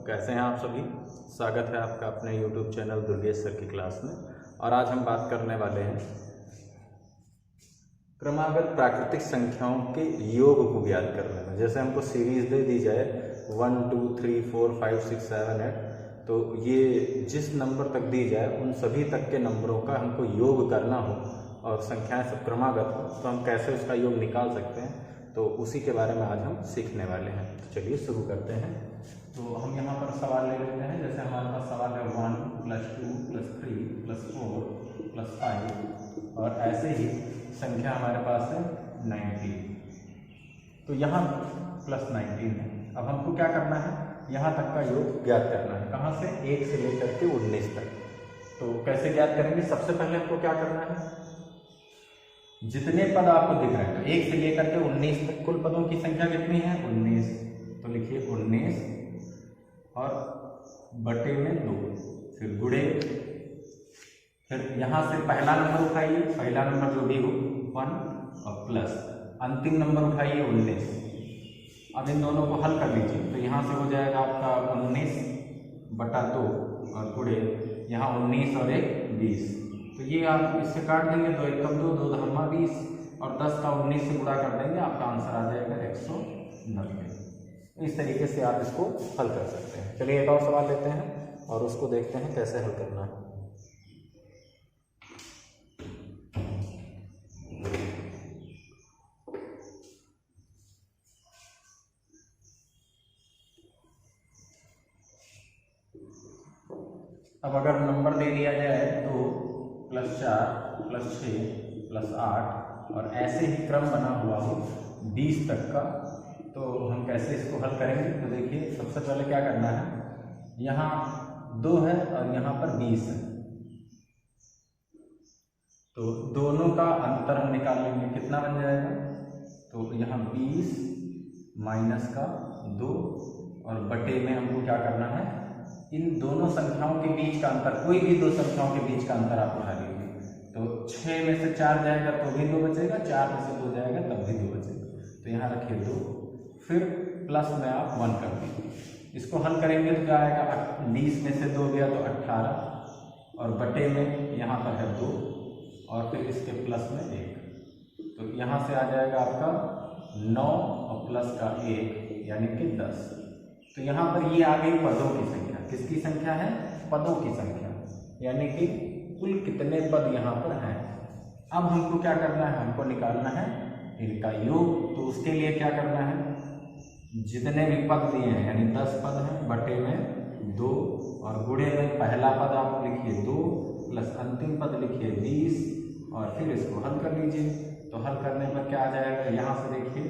कैसे हैं आप सभी। स्वागत है आपका अपने YouTube चैनल दुर्गेश सर की क्लास में। और आज हम बात करने वाले हैं क्रमागत प्राकृतिक संख्याओं के योग को ज्ञात करने में। जैसे हमको सीरीज दे दी जाए 1 2 3 4 5 6 7 8, तो ये जिस नंबर तक दी जाए उन सभी तक के नंबरों का हमको योग करना हो और संख्याएं सब क्रमागत हो, तो हम कैसे उसका योग निकाल सकते हैं, तो उसी के बारे में आज हम सीखने वाले हैं। तो चलिए शुरू करते हैं। तो हम यहाँ पर सवाल ले लेते हैं। जैसे हमारे पास सवाल है 1 + 2 + 3 + 4 + 5 और ऐसे ही संख्या हमारे पास है 19। तो यहाँ +19 है। अब हमको क्या करना है, यहाँ तक का योग ज्ञात करना है। कहाँ से? 1 से लेकर के 19 तक। तो कैसे ज्ञात करेंगे? सबसे पहले हमको क्या करना है, जितने पद आपको दिख रहे हैं, तो 1 से लेकर के 19 तक कुल पदों की संख्या कितनी है? 19। तो लिखिए 19 और बटे में 2, फिर गुणे, फिर यहाँ से पहला नंबर उठाइए, पहला नंबर जो भी हो 1 और प्लस अंतिम नंबर उठाइए 19। अब इन दोनों को हल कर लीजिए। तो यहाँ से हो जाएगा आपका 19/2 और गुणे यहाँ 19 और 1 20। तो ये आप इससे काट देंगे, 2 × 2 2 × 20 और 10 का 19 से गुणा कर देंगे, आपका आंसर आ जाएगा 190। इस तरीके से आप इसको हल कर सकते हैं। चलिए एक और सवाल लेते हैं और उसको देखते हैं कैसे हल करना है। अब अगर नंबर दे दिया जाए 2 + 4 + 6 + 8 और ऐसे ही क्रम बना हुआ हो 20 तक का, तो हम कैसे इसको हल करेंगे? तो देखिए सबसे पहले क्या करना है, यहाँ 2 है और यहाँ पर 20 है, तो दोनों का अंतर हम निकाल लेंगे। कितना बन जाएगा? तो यहाँ 20 माइनस का 2 और बटे में हमको क्या करना है, इन दोनों संख्याओं के बीच का अंतर, कोई भी दो संख्याओं के बीच का अंतर आप उठा लीजिए। तो 6 में से 4 जाएगा तो भी 2 बचेगा, 4 में से 2 जाएगा तब भी 2 बचेगा। तो यहाँ रखिए 2, फिर प्लस में आप 1 कर दीजिए। इसको हल करेंगे तो क्या आएगा, 20 में से 2 गया तो 18 और बटे में यहाँ पर है 2 और फिर इसके प्लस में 1। तो यहाँ से आ जाएगा आपका 9 और प्लस का 1 यानी कि 10। तो यहाँ पर ये आ गई पदों की संख्या। किसकी संख्या है? पदों की संख्या, यानी कि कुल कितने पद यहाँ पर हैं। अब हमको क्या करना है, हमको निकालना है इनका योग। तो उसके लिए क्या करना है, जितने भी पद दिए हैं यानी 10 पद हैं, बटे में 2 और गुणे में पहला पद आप लिखिए 2 प्लस अंतिम पद लिखिए 20 और फिर इसको हल कर लीजिए। तो हल करने पर क्या आ जाएगा, यहाँ से देखिए,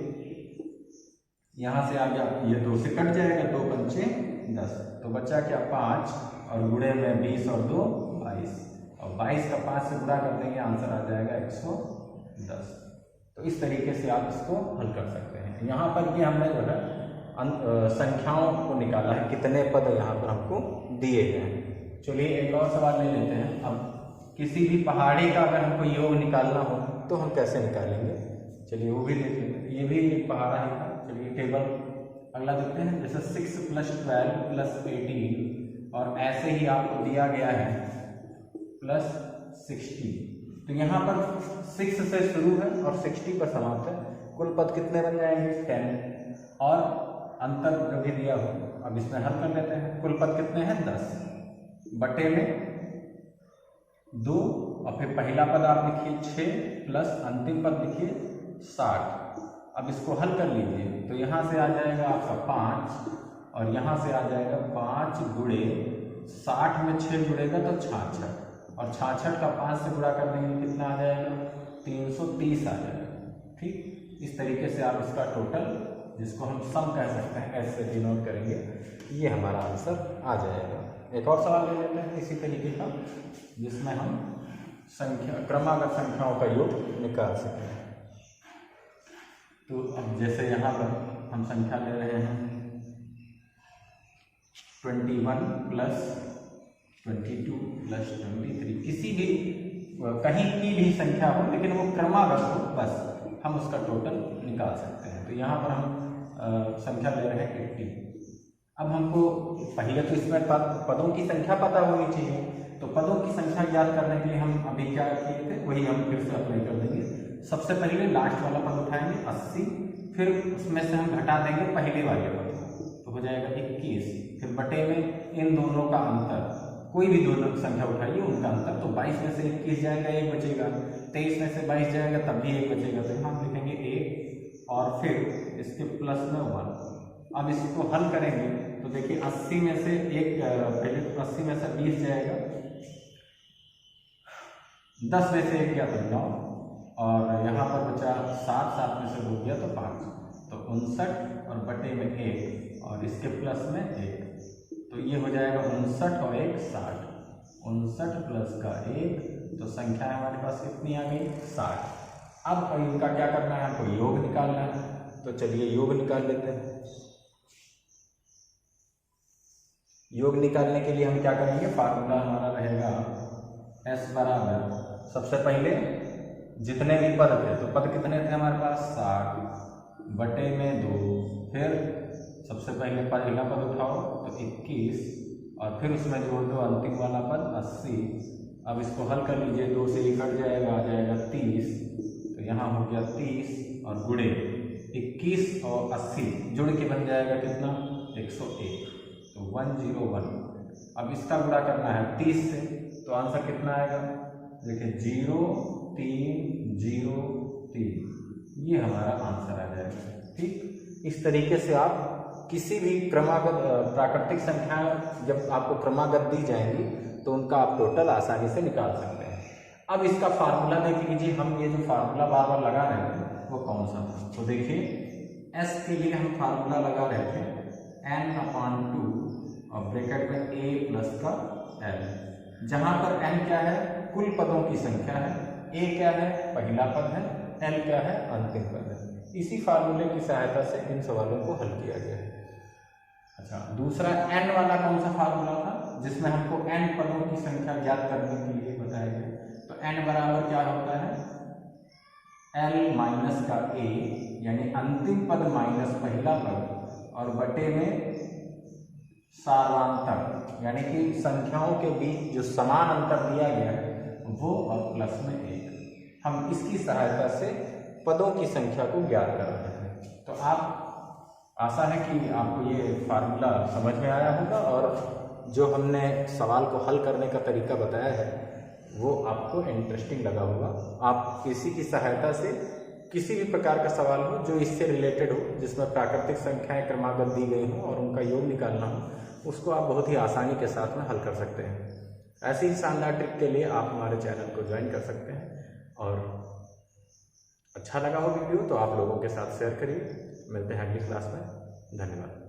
यहाँ से आ गया, ये 2 से कट जाएगा, 2 पंचे 10, तो बच्चा क्या 5 और गुणे में 20 और 2 22 और 22 का 5 से गुणा कर देंगे, आंसर आ जाएगा 110। तो इस तरीके से आप इसको हल कर सकते हैं। यहाँ पर ये हमने जो है संख्याओं को निकाला है, कितने पद यहाँ पर हमको दिए गए हैं। चलिए एक और सवाल ले लेते हैं। अब किसी भी पहाड़ी का अगर हमको योग निकालना हो तो हम कैसे निकालेंगे, चलिए वो भी देख लेते हैं। ये भी एक पहाड़ा ही था। चलिए टेबल अगला देखते हैं। जैसे 6 + 12 + 18 और ऐसे ही आपको दिया गया है +60। तो यहाँ पर 6 से शुरू है और 60 पर समाप्त है। कुल पद कितने बन जाएंगे? 10 और अंतर जो भी दिया हो, अब इसमें हल कर लेते हैं। कुल पद कितने हैं? 10 बटे में 2 और फिर पहला पद आप लिखिए 6 प्लस अंतिम पद लिखिए 60। अब इसको हल कर लीजिए। तो यहाँ से आ जाएगा आपका 5 और यहाँ से आ जाएगा 5 गुणे 60 में 6 जुड़ेगा तो 66 और 66 का 5 से गुणा कर देंगे, कितना आ जाएगा? 330 आ जाएगा। ठीक, इस तरीके से आप इसका टोटल, जिसको हम सम कह सकते हैं, ऐसे डिनोट करेंगे, ये हमारा आंसर आ जाएगा। एक और सवाल ले लेते हैं इसी तरीके का, जिसमें हम क्रमागत संख्याओं का योग निकाल सकें। तो अब जैसे यहाँ पर हम संख्या ले रहे हैं 21 + 22 + 23, किसी भी कहीं की भी संख्या हो लेकिन वो क्रमागत हो, बस हम उसका टोटल निकाल सकते हैं। तो यहाँ पर हम संख्या ले रहे हैं 80। अब हमको पहले तो इसमें पदों की संख्या पता होनी चाहिए, तो पदों की संख्या ज्ञात करने के लिए हम अभी क्या किए थे वही हम फिर से अप्लाई कर देंगे। सबसे पहले लास्ट वाला पद उठाएंगे 80, फिर उसमें से हम घटा देंगे पहले वाले पद, तो हो जाएगा 21, फिर बटे में इन दोनों का अंतर, कोई भी दोनों संख्या उठाइए उनका अंतर, तो 22 में से 21 जाएगा 1 बचेगा, 23 में से 22 जाएगा तब भी 1 बचेगा, तो यहाँ हम लिखेंगे 1 और फिर इसके प्लस में 1। अब इसको हल करेंगे तो देखिए 80 में से एक पहले तो 80 में से 20 जाएगा, 10 में से 1 गया तो 9 और यहाँ पर बचा 7, 7 में से 2 गया तो 5, तो 59 और बटे में 1 और इसके प्लस में 1, तो ये हो जाएगा 59 और 1 60, 59 प्लस का 1, तो संख्या हमारे पास कितनी आ गई 60। अब इनका क्या करना है, हमको योग निकालना है, तो चलिए योग निकाल लेते हैं। योग निकालने के लिए हम क्या करेंगे, फार्मूला हमारा रहेगा S बराबर, सबसे पहले जितने भी पद थे, तो पद कितने थे हमारे पास 60 बटे में 2, फिर सबसे पहले पहला पद उठाओ तो 21 और फिर उसमें जोड़ दो अंतिम वाला पद 80। अब इसको हल कर लीजिए, 2 से 1 कट जाएगा, आ जाएगा 30, तो यहाँ हो गया 30 और गुणे 21 और 80 जुड़ के बन जाएगा कितना 101, तो 101। अब इसका गुणा करना है 30 से, तो आंसर कितना आएगा, देखिए 0 3 0 3, ये हमारा आंसर आ जाएगा। ठीक, इस तरीके से आप किसी भी क्रमागत प्राकृतिक संख्या जब आपको क्रमागत दी जाएंगी तो उनका आप टोटल आसानी से निकाल सकते हैं। अब इसका फार्मूला देख लीजिए, हम ये जो फार्मूला बार बार लगा रहे थे वो कौन सा था, तो देखिए S के लिए हम फार्मूला लगा रहे थे n/2 और ब्रैकेट में a प्लस का l, जहां पर n क्या है कुल पदों की संख्या है, a क्या है पहला पद है, l क्या है अंतिम पद है। इसी फार्मूले की सहायता से इन सवालों को हल किया गया है। अच्छा, दूसरा n वाला कौन सा फार्मूला था, जिसमें हमको n पदों की संख्या ज्ञात करने के लिए बताया गया, तो n बराबर क्या होता है l माइनस का a, यानी अंतिम पद माइनस पहला पद और बटे में सारांतर, यानी कि संख्याओं के बीच जो समान अंतर दिया गया है वो और प्लस में 1। हम इसकी सहायता से पदों की संख्या को ज्ञात कर रहे हैं। तो आप आशा है कि आपको ये फार्मूला समझ में आया होगा और जो हमने सवाल को हल करने का तरीका बताया है वो आपको इंटरेस्टिंग लगा होगा। आप किसी की सहायता से किसी भी प्रकार का सवाल हो जो इससे रिलेटेड हो, जिसमें प्राकृतिक संख्याएं क्रमागत दी गई हों और उनका योग निकालना हो, उसको आप बहुत ही आसानी के साथ में हल कर सकते हैं। ऐसी ही शानदार ट्रिक के लिए आप हमारे चैनल को ज्वाइन कर सकते हैं और अच्छा लगा हो वीडियो तो आप लोगों के साथ शेयर करिए। मिलते हैं अगली क्लास में, धन्यवाद।